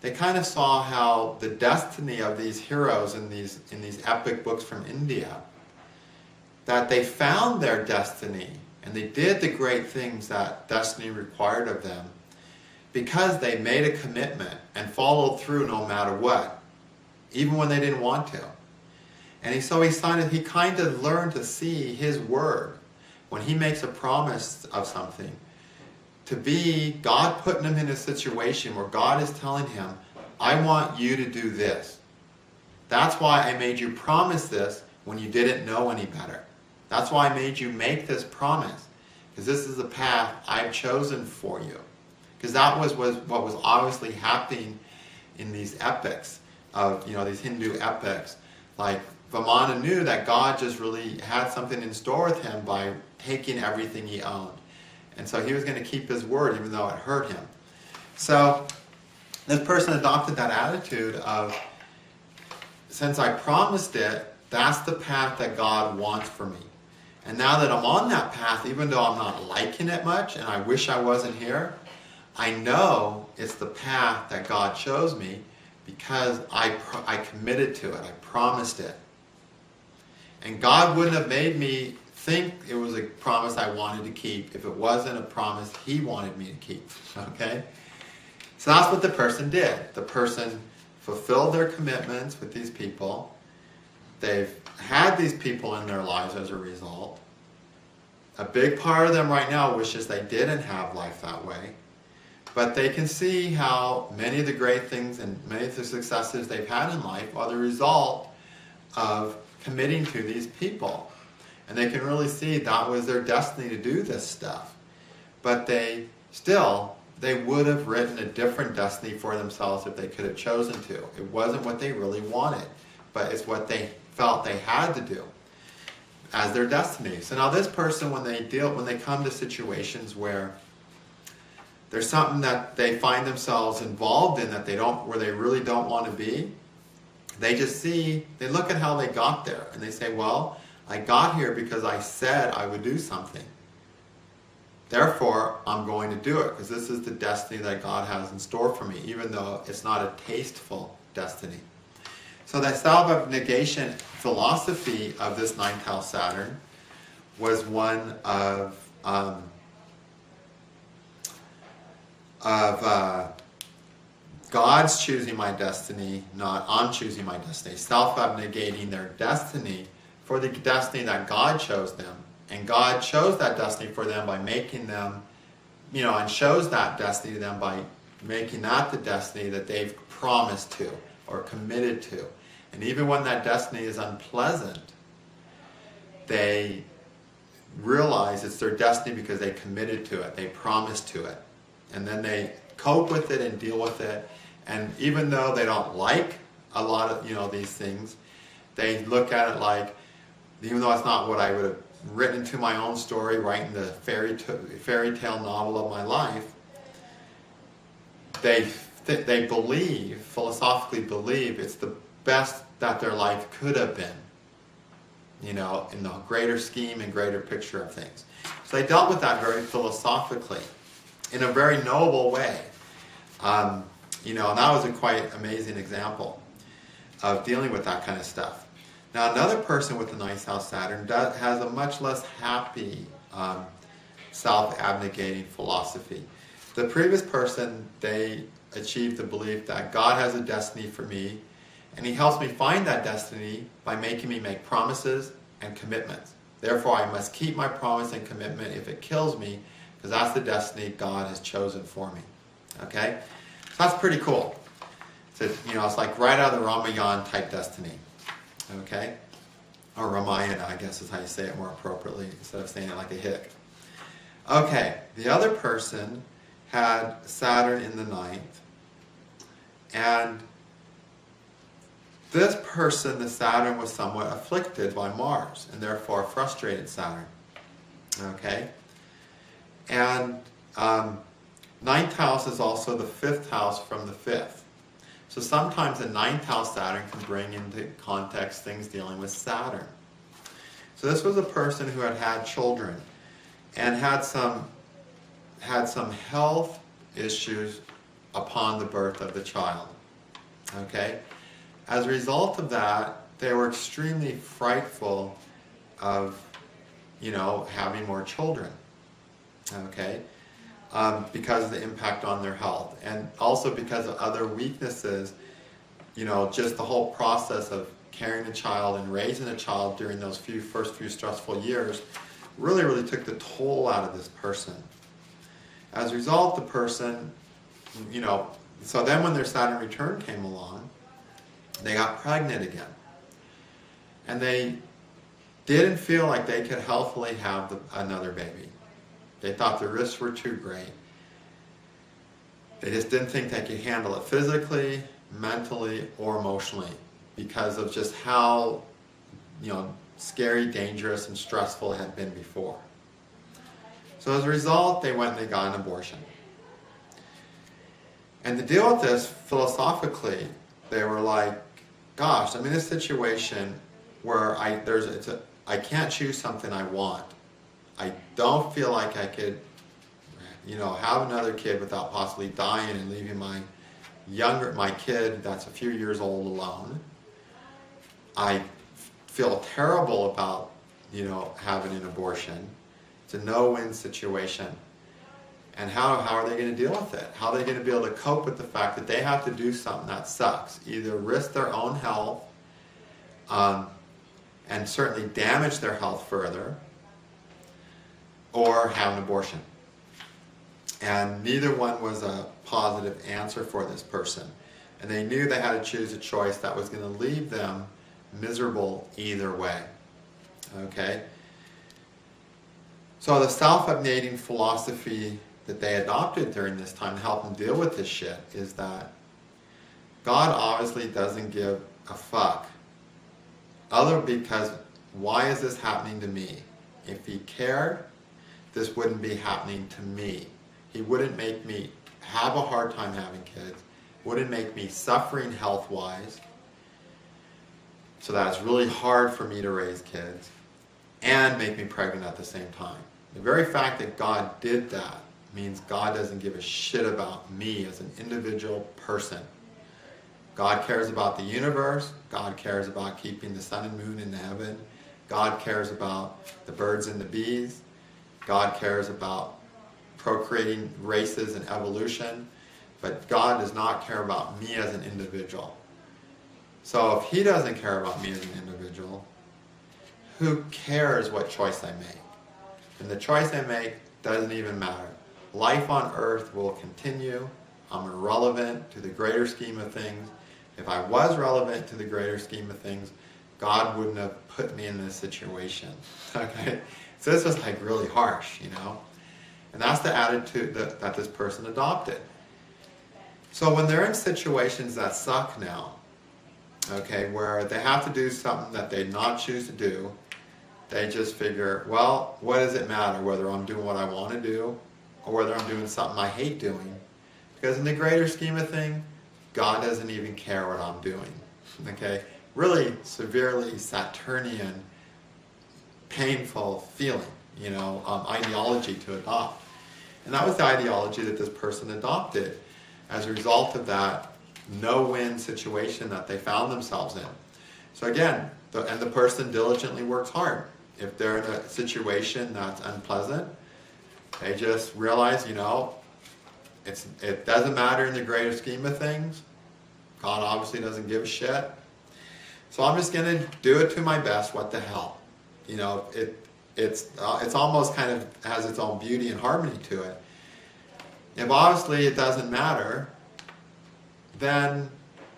they kind of saw how the destiny of these heroes in these epic books from India, that they found their destiny and they did the great things that destiny required of them because they made a commitment and followed through no matter what, even when they didn't want to. And he kind of learned to see his word when he makes a promise of something, to be God putting him in a situation where God is telling him, I want you to do this. That's why I made you promise this when you didn't know any better. That's why I made you make this promise, because this is the path I've chosen for you. Because that was what was obviously happening in these epics of, these Hindu epics. Like Vamana knew that God just really had something in store with him by taking everything he owned. And so he was going to keep his word even though it hurt him. So this person adopted that attitude of, since I promised it, that's the path that God wants for me. And now that I'm on that path, even though I'm not liking it much and I wish I wasn't here, I know it's the path that God chose me because I committed to it. I promised it. And God wouldn't have made me think it was a promise I wanted to keep if it wasn't a promise he wanted me to keep. Okay? So that's what the person did. The person fulfilled their commitments with these people. They've had these people in their lives as a result. A big part of them right now wishes they didn't have life that way. But they can see how many of the great things and many of the successes they've had in life are the result of committing to these people. And they can really see that was their destiny to do this stuff. But they would have written a different destiny for themselves if they could have chosen to. It wasn't what they really wanted, but it's what they felt they had to do as their destiny. So now this person, when they come to situations where there's something that they find themselves involved in where they really don't want to be, they look at how they got there and they say, well, I got here because I said I would do something. Therefore, I'm going to do it because this is the destiny that God has in store for me, even though it's not a tasteful destiny. So the self-abnegation philosophy of this ninth house Saturn was one of God's choosing my destiny, not I'm choosing my destiny. Self-abnegating their destiny for the destiny that God chose them. And God chose that destiny for them by making them, and shows that destiny to them by making that the destiny that they've promised to or committed to. And even when that destiny is unpleasant, they realize it's their destiny because they committed to it, they promised to it. And then they cope with it and deal with it. And even though they don't like a lot of, these things, they look at it like, even though it's not what I would have written into my own story, writing the fairy tale novel of my life, they philosophically believe it's the best that their life could have been, in the greater scheme and greater picture of things. So they dealt with that very philosophically, in a very noble way. And that was a quite amazing example of dealing with that kind of stuff. Now another person with the ninth house Saturn has a much less happy self-abnegating philosophy. The previous person, they achieved the belief that God has a destiny for me, and he helps me find that destiny by making me make promises and commitments. Therefore, I must keep my promise and commitment if it kills me, because that's the destiny God has chosen for me. Okay? So that's pretty cool. So, it's like right out of the Ramayana type destiny. Okay? Or Ramayana, I guess is how you say it more appropriately, instead of saying it like a hick. Okay, the other person had Saturn in the ninth, and this person, the Saturn, was somewhat afflicted by Mars, and therefore frustrated Saturn. Okay? And ninth house is also the fifth house from the fifth. So sometimes the ninth house Saturn can bring into context things dealing with Saturn. So this was a person who had children and had some health issues upon the birth of the child. Okay? As a result of that, they were extremely frightful of, having more children. Okay? Because of the impact on their health, and also because of other weaknesses, just the whole process of carrying a child and raising a child during those first few stressful years really took the toll out of this person. As a result, the person, so then when their Saturn return came along, they got pregnant again. And they didn't feel like they could healthily have another baby. They thought the risks were too great. They just didn't think they could handle it physically, mentally, or emotionally because of just how, scary, dangerous, and stressful it had been before. So as a result, they went and they got an abortion. And to deal with this philosophically, they were like, gosh, I'm in a situation where I can't choose something I want. I don't feel like I could, have another kid without possibly dying and leaving my kid that's a few years old alone. I feel terrible about, having an abortion. It's a no-win situation. And how are they going to deal with it? How are they going to be able to cope with the fact that they have to do something that sucks? Either risk their own health and certainly damage their health further, or have an abortion. And neither one was a positive answer for this person. And they knew they had to choose a choice that was going to leave them miserable either way. Okay? So the self-updating philosophy that they adopted during this time to help them deal with this shit is that God obviously doesn't give a fuck. Because why is this happening to me? If he cared, this wouldn't be happening to me. He wouldn't make me have a hard time having kids, wouldn't make me suffering health-wise, so that it's really hard for me to raise kids, and make me pregnant at the same time. The very fact that God did that means God doesn't give a shit about me as an individual person. God cares about the universe. God cares about keeping the sun and moon in the heaven. God cares about the birds and the bees. God cares about procreating races and evolution. But God does not care about me as an individual. So if he doesn't care about me as an individual, who cares what choice I make? And the choice I make doesn't even matter. Life on earth will continue. I'm irrelevant to the greater scheme of things. If I was relevant to the greater scheme of things, God wouldn't have put me in this situation. Okay? So this was like really harsh, And that's the attitude that this person adopted. So when they're in situations that suck now, okay, where they have to do something that they not choose to do, they just figure, well, what does it matter whether I'm doing what I want to do or whether I'm doing something I hate doing? Because in the greater scheme of things, God doesn't even care what I'm doing. Okay? Really severely Saturnian, painful feeling, ideology to adopt. And that was the ideology that this person adopted as a result of that no-win situation that they found themselves in. So again, the person diligently works hard. If they're in a situation that's unpleasant, they just realize, it doesn't matter in the greater scheme of things. God obviously doesn't give a shit. So I'm just going to do it to my best. What the hell? it's almost kind of has its own beauty and harmony to it. If obviously it doesn't matter, then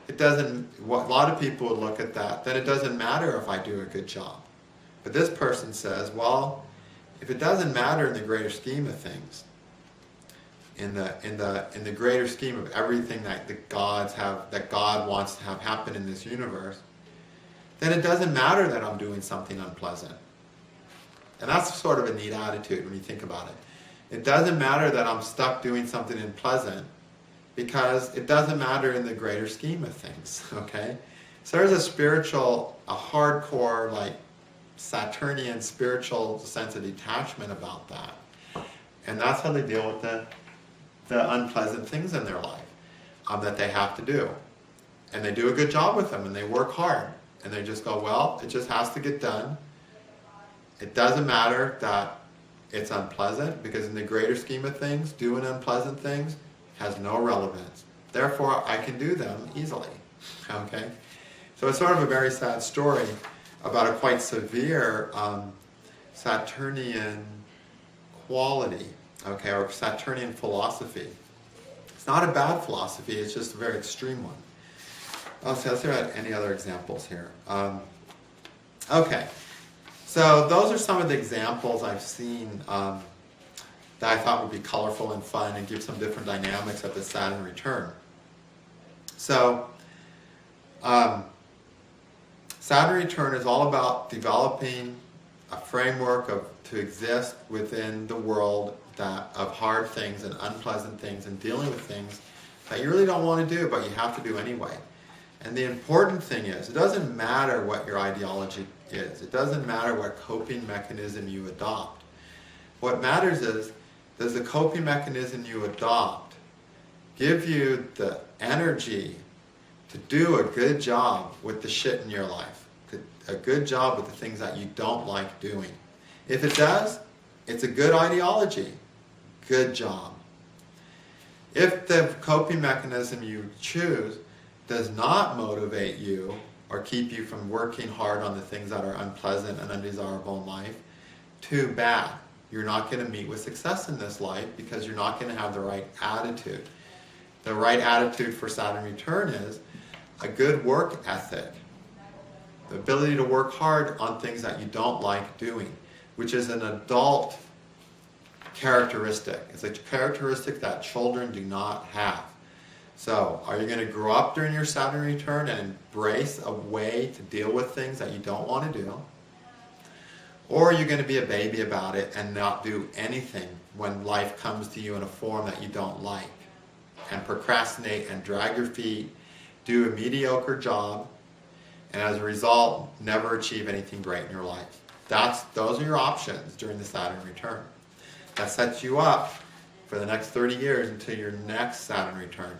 it doesn't, a lot of people would look at that, then it doesn't matter if I do a good job. But this person says, well, if it doesn't matter in the greater scheme of things, in the greater scheme of everything that God wants to have happen in this universe, then it doesn't matter that I'm doing something unpleasant. And that's sort of a neat attitude when you think about it. It doesn't matter that I'm stuck doing something unpleasant, because it doesn't matter in the greater scheme of things, okay? So there's a hardcore, like, Saturnian spiritual sense of detachment about that. And that's how they deal with the unpleasant things in their life that they have to do. And they do a good job with them, and they work hard. And they just go, well, it just has to get done. It doesn't matter that it's unpleasant, because in the greater scheme of things, doing unpleasant things has no relevance. Therefore, I can do them easily, okay? So it's sort of a very sad story about a quite severe Saturnian quality, okay, or Saturnian philosophy. It's not a bad philosophy, it's just a very extreme one. Let's see about any other examples here. Okay, so those are some of the examples I've seen that I thought would be colorful and fun and give some different dynamics at the Saturn return. So, Saturn return is all about developing a framework to exist within the world of hard things and unpleasant things, and dealing with things that you really don't want to do, but you have to do anyway. And the important thing is, it doesn't matter what your ideology is. It doesn't matter what coping mechanism you adopt. What matters is, does the coping mechanism you adopt give you the energy to do a good job with the shit in your life? A good job with the things that you don't like doing. If it does, it's a good ideology. Good job. If the coping mechanism you choose does not motivate you or keep you from working hard on the things that are unpleasant and undesirable in life, too bad. You're not going to meet with success in this life, because you're not going to have the right attitude. The right attitude for Saturn return is a good work ethic. The ability to work hard on things that you don't like doing, which is an adult characteristic. It's a characteristic that children do not have. So, are you going to grow up during your Saturn return and embrace a way to deal with things that you don't want to do? Or are you going to be a baby about it and not do anything when life comes to you in a form that you don't like? And procrastinate and drag your feet, do a mediocre job, and as a result, never achieve anything great in your life. Those are your options during the Saturn return. That sets you up for the next 30 years until your next Saturn return.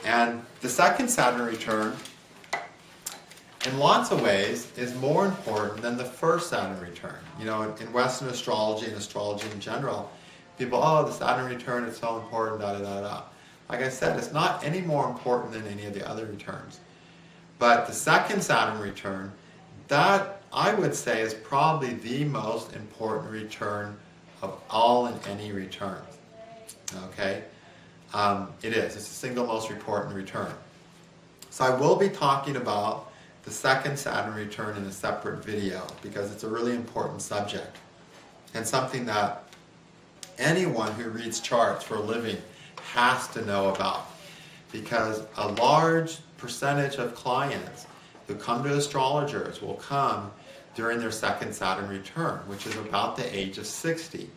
And the second Saturn return, in lots of ways, is more important than the first Saturn return. You know, in Western astrology and astrology in general, people, the Saturn return is so important, da-da-da-da. Like I said, it's not any more important than any of the other returns. But the second Saturn return, that I would say is probably the most important return of all and any returns. Okay? It is. It's the single most important return. So I will be talking about the second Saturn return in a separate video, because it's a really important subject and something that anyone who reads charts for a living has to know about, because a large percentage of clients who come to astrologers will come during their second Saturn return, which is about the age of 60.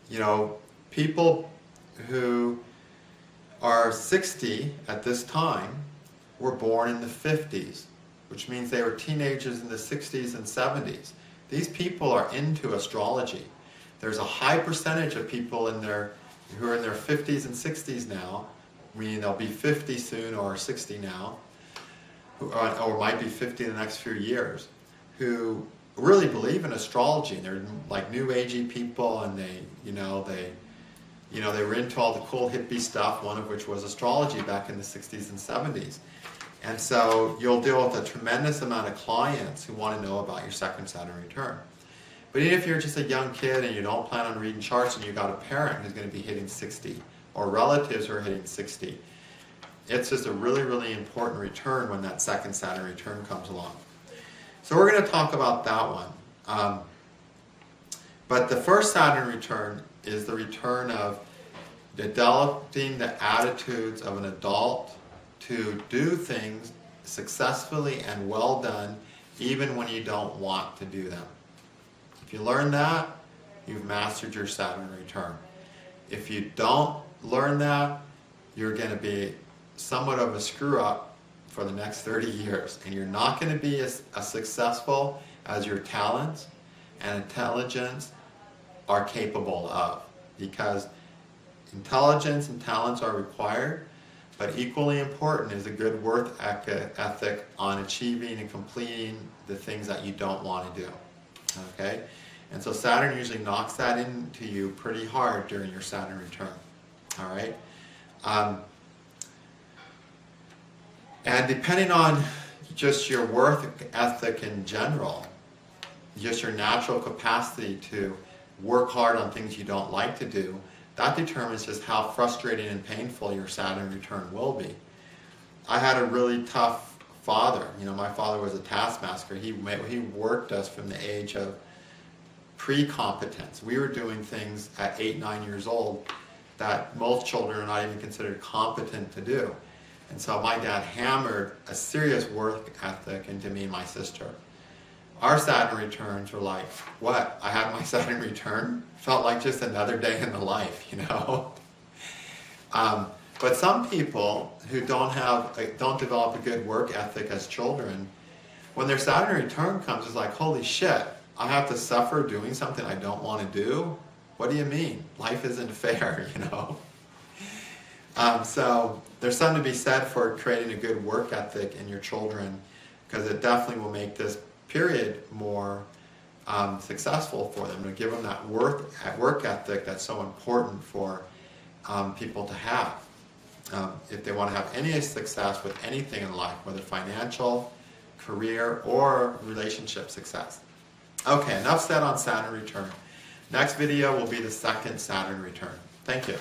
You know, people who are 60 at this time were born in the 50s, which means they were teenagers in the 60s and 70s. These people are into astrology. There's a high percentage of people who are in their 50s and 60s now, meaning they'll be 50 soon or 60 now, or might be 50 in the next few years, who really believe in astrology. And they're like new agey people, and they were into all the cool hippie stuff, one of which was astrology back in the 60s and 70s. And so you'll deal with a tremendous amount of clients who want to know about your second Saturn return. But even if you're just a young kid and you don't plan on reading charts and you got a parent who's going to be hitting 60 or relatives who are hitting 60, it's just a really, really important return when that second Saturn return comes along. So we're going to talk about that one. But the first Saturn return is the return of developing the attitudes of an adult to do things successfully and well done, even when you don't want to do them. If you learn that, you've mastered your Saturn return. If you don't learn that, you're going to be somewhat of a screw up for the next 30 years, and you're not going to be as successful as your talents and intelligence are capable of, because intelligence and talents are required, but equally important is a good work ethic on achieving and completing the things that you don't want to do. Okay? And so Saturn usually knocks that into you pretty hard during your Saturn return. All right? And depending on just your work ethic in general, just your natural capacity to work hard on things you don't like to do, that determines just how frustrating and painful your Saturn return will be. I had a really tough father. You know, my father was a taskmaster. He worked us from the age of pre-competence. We were doing things at 8, 9 years old that most children are not even considered competent to do. And so my dad hammered a serious work ethic into me and my sister. Our Saturn returns were like, what? I had my Saturn return? Felt like just another day in the life, you know? But some people who don't develop a good work ethic as children, when their Saturn return comes, it's like, holy shit, I have to suffer doing something I don't want to do? What do you mean? Life isn't fair, you know? So there's something to be said for creating a good work ethic in your children, because it definitely will make this period more successful for them, to give them that work ethic that's so important for people to have if they want to have any success with anything in life, whether financial, career, or relationship success. Okay, enough said on Saturn return. Next video will be the second Saturn return. Thank you.